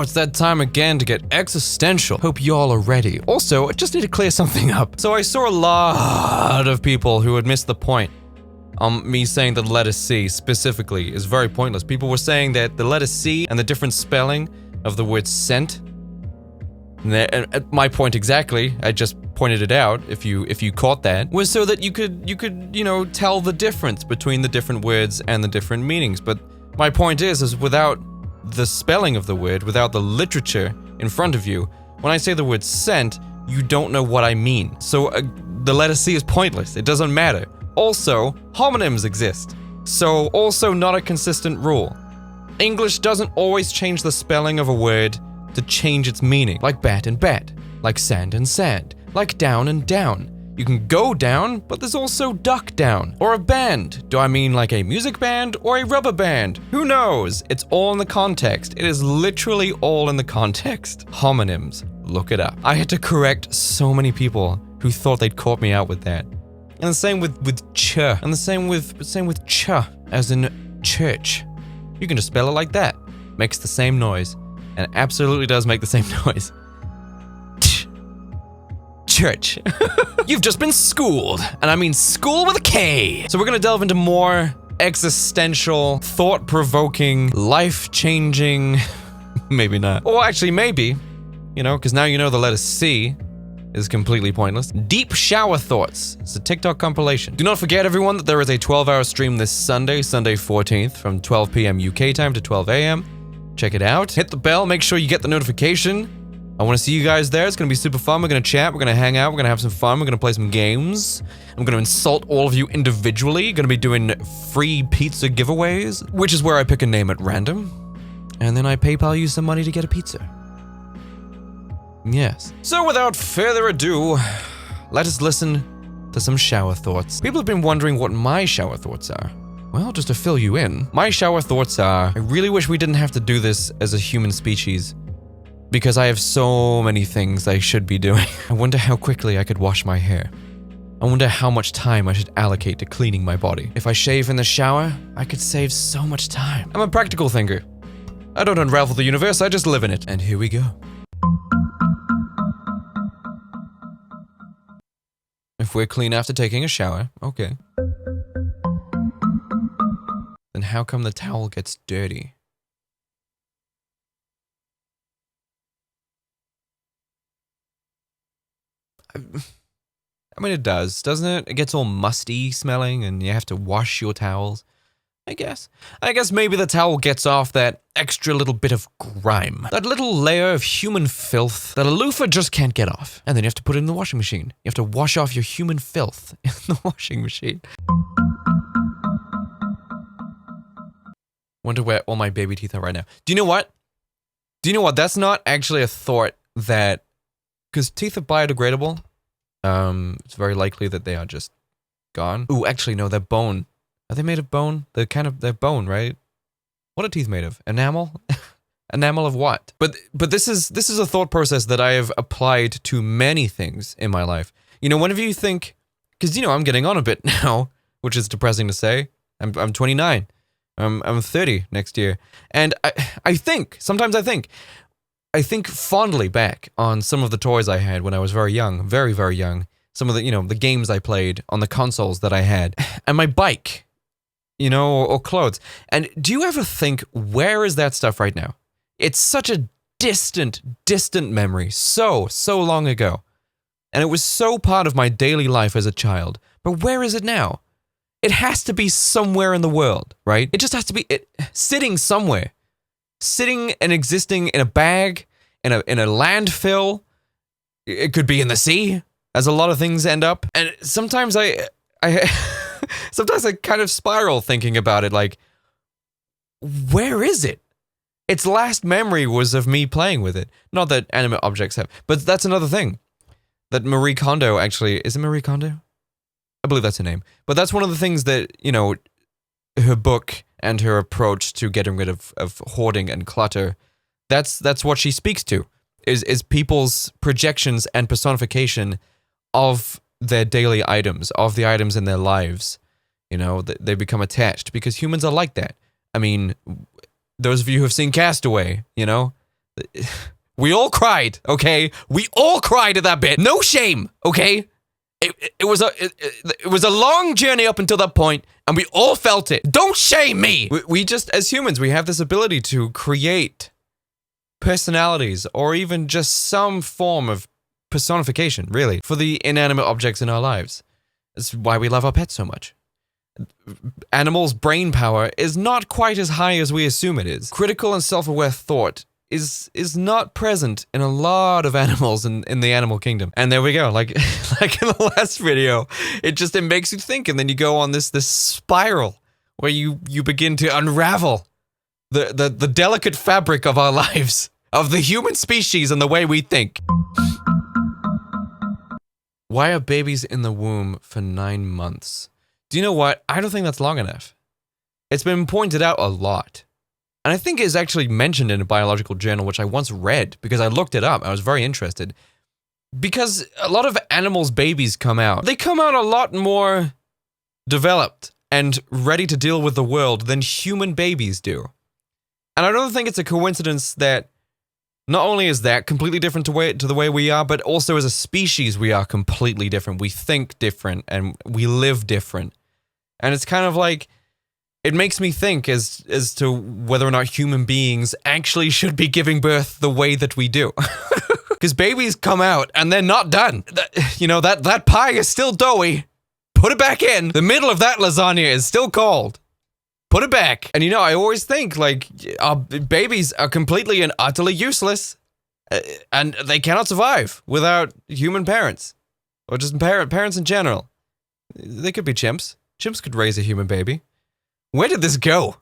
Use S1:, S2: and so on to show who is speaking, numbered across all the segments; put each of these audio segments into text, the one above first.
S1: it's that time again to get existential. Hope y'all are ready. Also, I just need to clear something up. So I saw a lot of people who had missed the point. Me saying the letter C specifically is very pointless. People were saying that the letter C and the different spelling of the word scent. And my point exactly, I just pointed it out, if you caught that, was so that you could, you know, tell the difference between the different words and the different meanings. But my point is without the spelling of the word, without the literature in front of you, when I say the word scent, you don't know what I mean. So the letter C is pointless. It doesn't matter. Also, homonyms exist. So also not a consistent rule. English doesn't always change the spelling of a word to change its meaning, like bat and bat, like sand and sand, like down and down. You can go down, but there's also duck down. Or a band. Do I mean like a music band or a rubber band? Who knows? It's all in the context. It is literally all in the context. Homonyms. Look it up. I had to correct so many people who thought they'd caught me out with that. And the same with ch. And the same with ch, as in church. You can just spell it like that. Makes the same noise. And it absolutely does make the same noise. Church. You've just been schooled. And I mean school with a K. So we're gonna delve into more existential, thought-provoking, life-changing, maybe not. Or actually maybe, you know, because now you know the letter C is completely pointless. Deep shower thoughts. It's a TikTok compilation. Do not forget, everyone, that there is a 12-hour stream this Sunday 14th, from 12 p.m. UK time to 12 a.m. Check it out. Hit the bell, make sure you get the notification. I want to see you guys there. It's going to be super fun. We're going to chat, we're going to hang out, we're going to have some fun, we're going to play some games. I'm going to insult all of you individually. Going to be doing free pizza giveaways, which is where I pick a name at random. And then I PayPal you some money to get a pizza. Yes. So without further ado, let us listen to some shower thoughts. People have been wondering what my shower thoughts are. Well, just to fill you in, my shower thoughts are, I really wish we didn't have to do this as a human species, because I have so many things I should be doing. I wonder how quickly I could wash my hair. I wonder how much time I should allocate to cleaning my body. If I shave in the shower, I could save so much time. I'm a practical thinker. I don't unravel the universe, I just live in it. And here we go. If we're clean after taking a shower, okay. Then how come the towel gets dirty? I mean, it does, doesn't it? It gets all musty smelling and you have to wash your towels. I guess maybe the towel gets off that extra little bit of grime. That little layer of human filth that a loofah just can't get off. And then you have to put it in the washing machine. You have to wash off your human filth in the washing machine. Wonder where all my baby teeth are right now. Do you know what? That's not actually a thought that... Because teeth are biodegradable. It's very likely that they are just gone. Ooh, actually, no, they're bone. Are they made of bone? They're bone, right? What are teeth made of? Enamel? Enamel of what? But this is a thought process that I have applied to many things in my life. You know, whenever you think... Because, you know, I'm getting on a bit now, which is depressing to say. I'm 29. I'm 30 next year. And sometimes I think fondly back on some of the toys I had when I was very young, very, very young. Some of the, you know, the games I played on the consoles that I had. And my bike, you know, or clothes. And do you ever think, where is that stuff right now? It's such a distant memory. So long ago. And it was so part of my daily life as a child. But where is it now? It has to be somewhere in the world, right? It just has to be sitting somewhere. Sitting and existing in a bag, in a landfill. It could be in the sea, as a lot of things end up. And sometimes I sometimes I kind of spiral thinking about it, like, where is it? Its last memory was of me playing with it. Not that animate objects have, but that's another thing. That Marie Kondo actually, is it Marie Kondo? I believe that's her name. But that's one of the things that, you know, her book and her approach to getting rid of hoarding and clutter, that's what she speaks to, is people's projections and personification of their daily items, of the items in their lives. You know, they become attached because humans are like that. I mean, those of you who have seen Castaway, you know, We all cried, okay? We all cried at that bit. No shame, okay? It was a long journey up until that point, and we all felt it. Don't shame me. We just, as humans, we have this ability to create personalities, or even just some form of personification, really, for the inanimate objects in our lives. That's why we love our pets so much. Animals' brain power is not quite as high as we assume it is. Critical and self-aware thought is not present in a lot of animals in the animal kingdom. And there we go, like in the last video, it makes you think, and then you go on this spiral where you begin to unravel the delicate fabric of our lives, of the human species and the way we think. Why are babies in the womb for 9 months? Do you know what? I don't think that's long enough. It's been pointed out a lot. And I think it's actually mentioned in a biological journal, which I once read, because I looked it up. I was very interested. Because a lot of animals' babies come out. They come out a lot more developed and ready to deal with the world than human babies do. And I don't think it's a coincidence that not only is that completely different to the way we are, but also as a species we are completely different. We think different and we live different. And it's kind of like, it makes me think as to whether or not human beings actually should be giving birth the way that we do. Because babies come out and they're not done. That pie is still doughy. Put it back in. The middle of that lasagna is still cold. Put it back. And I always think, like, our babies are completely and utterly useless. And they cannot survive without human parents. Or just parents in general. They could be chimps. Chimps could raise a human baby. Where did this go?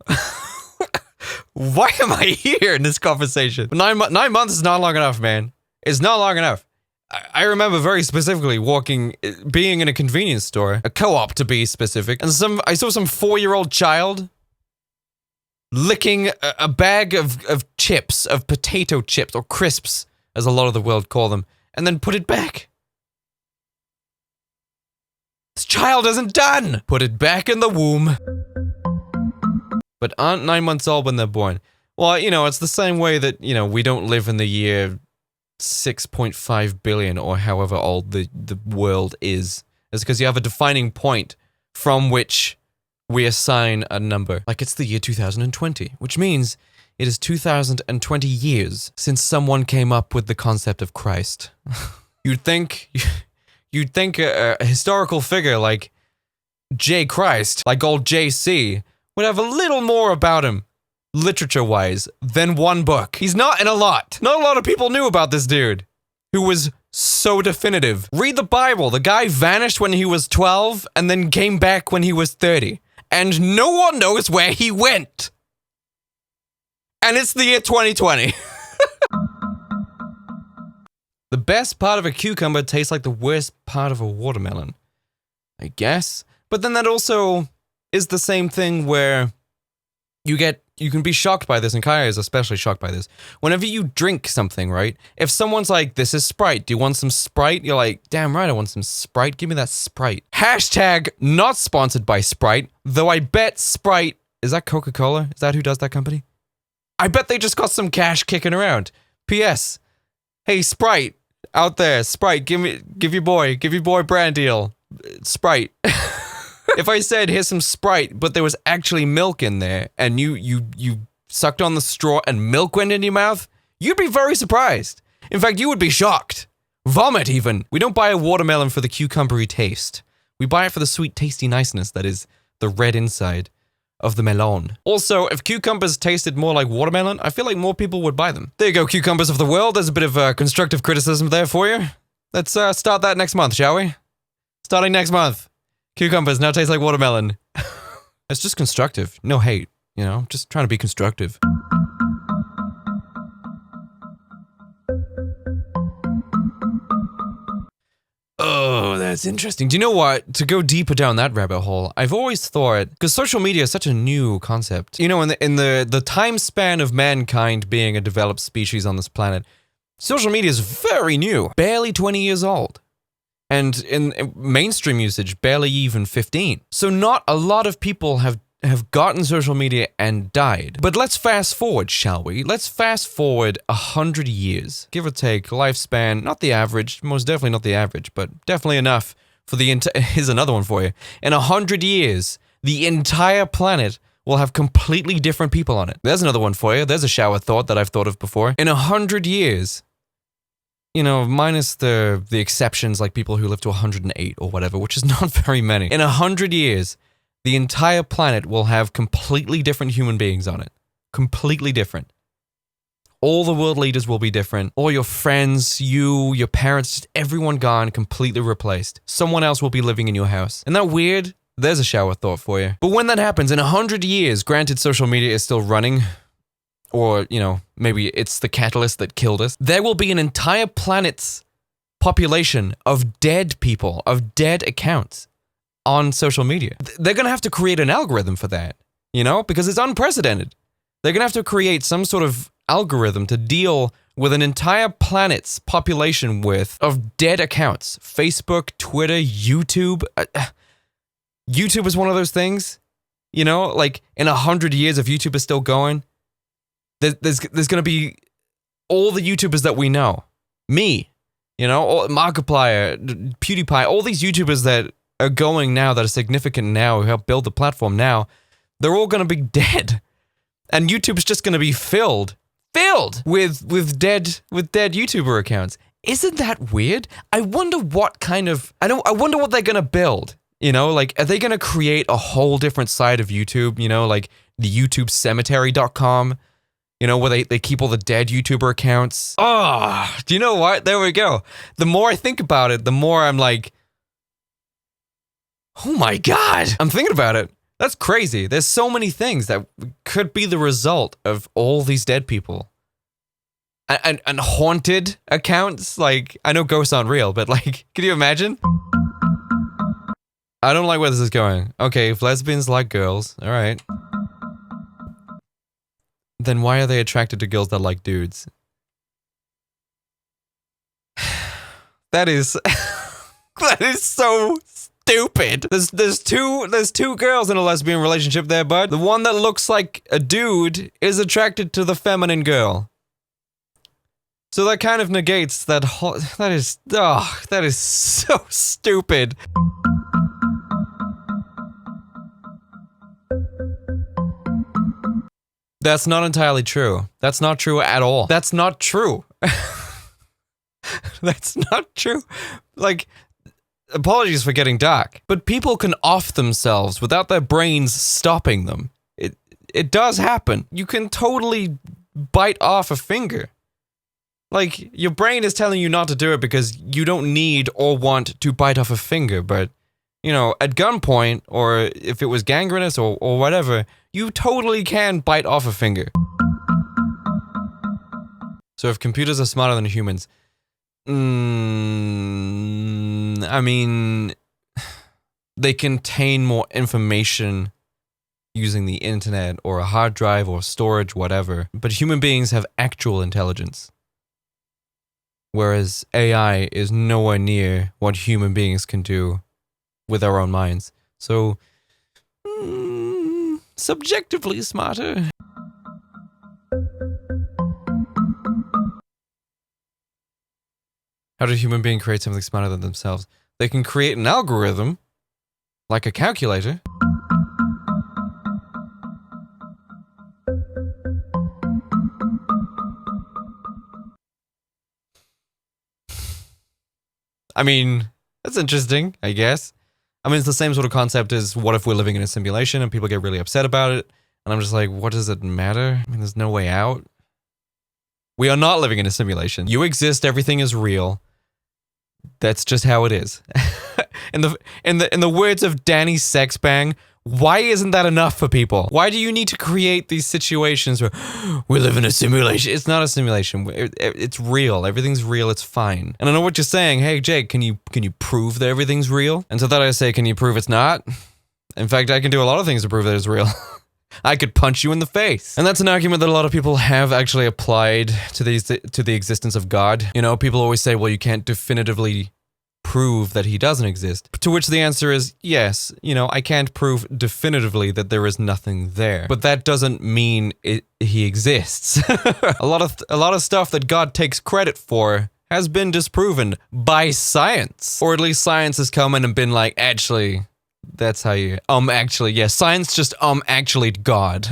S1: Why am I here in this conversation? 9 months is not long enough, man. It's not long enough. I remember very specifically being in a convenience store, a co-op to be specific, and I saw some 4-year-old child licking a bag of chips, of potato chips, or crisps, as a lot of the world call them, and then put it back. This child isn't done! Put it back in the womb. But aren't 9 months old when they're born? Well, it's the same way that, we don't live in the year 6.5 billion or however old the world is. It's because you have a defining point from which we assign a number. Like it's the year 2020, which means it is 2020 years since someone came up with the concept of Christ. You'd think a historical figure like J. Christ, like old JC, would have a little more about him, literature-wise, than one book. He's not in a lot. Not a lot of people knew about this dude, who was so definitive. Read the Bible. The guy vanished when he was 12, and then came back when he was 30. And no one knows where he went. And it's the year 2020. The best part of a cucumber tastes like the worst part of a watermelon, I guess. But then that also is the same thing where you can be shocked by this, and Kaya is especially shocked by this. Whenever you drink something, right? If someone's like, this is Sprite, do you want some Sprite? You're like, damn right, I want some Sprite. Give me that Sprite. Hashtag not sponsored by Sprite, though I bet Sprite, is that Coca-Cola? Is that who does that company? I bet they just got some cash kicking around. P.S. Hey, Sprite, out there, Sprite, give your boy brand deal. Sprite. If I said, here's some Sprite, but there was actually milk in there, and you sucked on the straw and milk went in your mouth, you'd be very surprised. In fact, you would be shocked. Vomit, even. We don't buy a watermelon for the cucumbery taste. We buy it for the sweet, tasty niceness that is the red inside of the melon. Also, if cucumbers tasted more like watermelon, I feel like more people would buy them. There you go, cucumbers of the world. There's a bit of constructive criticism there for you. Let's start that next month, shall we? Starting next month. Cucumbers now taste like watermelon. It's just constructive. No hate, just trying to be constructive. Oh, that's interesting. Do you know what? To go deeper down that rabbit hole, I've always thought, because social media is such a new concept. In the time span of mankind being a developed species on this planet, social media is very new. Barely 20 years old. And in mainstream usage, barely even 15. So not a lot of people have have gotten social media and died. But let's fast forward, shall we? Let's fast forward 100 years, give or take, lifespan, not the average, most definitely not the average, but definitely enough for the here's another one for you. In 100 years, the entire planet will have completely different people on it. There's another one for you. There's a shower thought that I've thought of before. In 100 years, you know, minus the exceptions like people who live to 108 or whatever, which is not very many. In 100 years, the entire planet will have completely different human beings on it. Completely different. All the world leaders will be different. All your friends, you, your parents, just everyone gone, completely replaced. Someone else will be living in your house. Isn't that weird? There's a shower thought for you. But when that happens, in 100 years, granted social media is still running, or, you know, maybe it's the catalyst that killed us, there will be an entire planet's population of dead people, of dead accounts on social media. They're going to have to create an algorithm for that, you know, because it's unprecedented. They're going to have to create some sort of algorithm to deal with an entire planet's population of dead accounts. Facebook, Twitter, YouTube. YouTube is one of those things, you know, like in 100 years, if YouTube is still going, there's going to be all the YouTubers that we know. Me, you know, Markiplier, PewDiePie, all these YouTubers that are going now, that are significant now, who help build the platform now, they're all going to be dead. And YouTube's just going to be filled with dead YouTuber accounts. Isn't that weird? I wonder what kind of, I wonder what they're going to build. You know, like, are they going to create a whole different side of YouTube, you know, like the YouTubeCemetery.com, you know, where they keep all the dead YouTuber accounts? Oh, do you know what? There we go. The more I think about it, the more I'm like, oh my God. I'm thinking about it. That's crazy. There's so many things that could be the result of all these dead people. And haunted accounts. Like, I know ghosts aren't real, but like, can you imagine? I don't like where this is going. Okay, if lesbians like girls, all right. Then why are they attracted to girls that like dudes? That is so stupid. There's two girls in a lesbian relationship there, bud. The one that looks like a dude is attracted to the feminine girl. So that kind of negates that whole, that is so stupid. That's not entirely true. That's not true at all. That's not true. That's not true. Like, apologies for getting dark, but people can off themselves without their brains stopping them. It does happen. You can totally bite off a finger. Like, your brain is telling you not to do it because you don't need or want to bite off a finger, but, you know, at gunpoint, or if it was gangrenous or whatever, you totally can bite off a finger. So if computers are smarter than humans, I mean, they contain more information using the internet or a hard drive or storage, whatever. But human beings have actual intelligence. Whereas AI is nowhere near what human beings can do with our own minds. So, subjectively smarter. How did a human being create something smarter than themselves? They can create an algorithm, like a calculator. I mean, that's interesting, I guess. I mean, it's the same sort of concept as what if we're living in a simulation and people get really upset about it? And I'm just like, what does it matter? I mean, there's no way out. We are not living in a simulation. You exist, everything is real. That's just how it is. In the words of Danny Sexbang, why isn't that enough for people? Why do you need to create these situations where we live in a simulation? It's not a simulation. It's real. Everything's real. It's fine. And I know what you're saying. Hey, Jake, can you prove that everything's real? And to that I say, can you prove it's not? In fact, I can do a lot of things to prove that it's real. I could punch you in the face. And that's an argument that a lot of people have actually applied to the existence of God. You know, people always say, well, you can't definitively prove that he doesn't exist? To which the answer is yes. You know, I can't prove definitively that there is nothing there, but that doesn't mean he exists. a lot of stuff that God takes credit for has been disproven by science, or at least science has come in and been like, actually, that's how you, actually, yeah, science just, actually God.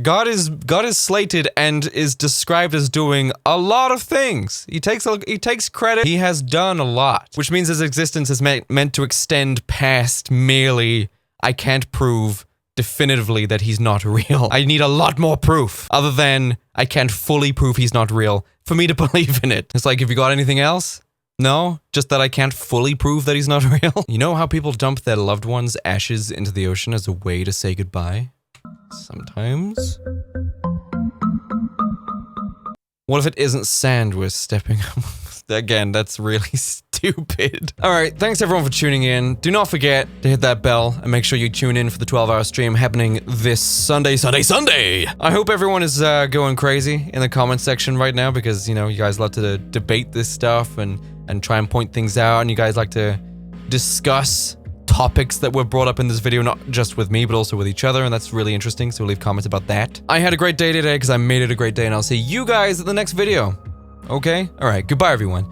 S1: God is slated and is described as doing a lot of things. He takes credit. He has done a lot, which means his existence is meant to extend past merely, I can't prove definitively that he's not real. I need a lot more proof, other than I can't fully prove he's not real for me to believe in it. It's like, have you got anything else? No? Just that I can't fully prove that he's not real? You know how people dump their loved ones' ashes into the ocean as a way to say goodbye? Sometimes. What if it isn't sand we're stepping on? Again, that's really stupid. Alright, thanks everyone for tuning in. Do not forget to hit that bell and make sure you tune in for the 12-hour stream happening this Sunday. I hope everyone is going crazy in the comment section right now because, you know, you guys love to debate this stuff and try and point things out, and you guys like to discuss topics that were brought up in this video, not just with me, but also with each other, and that's really interesting, so leave comments about that. I had a great day today because I made it a great day, and I'll see you guys at the next video. Okay? Alright, goodbye everyone.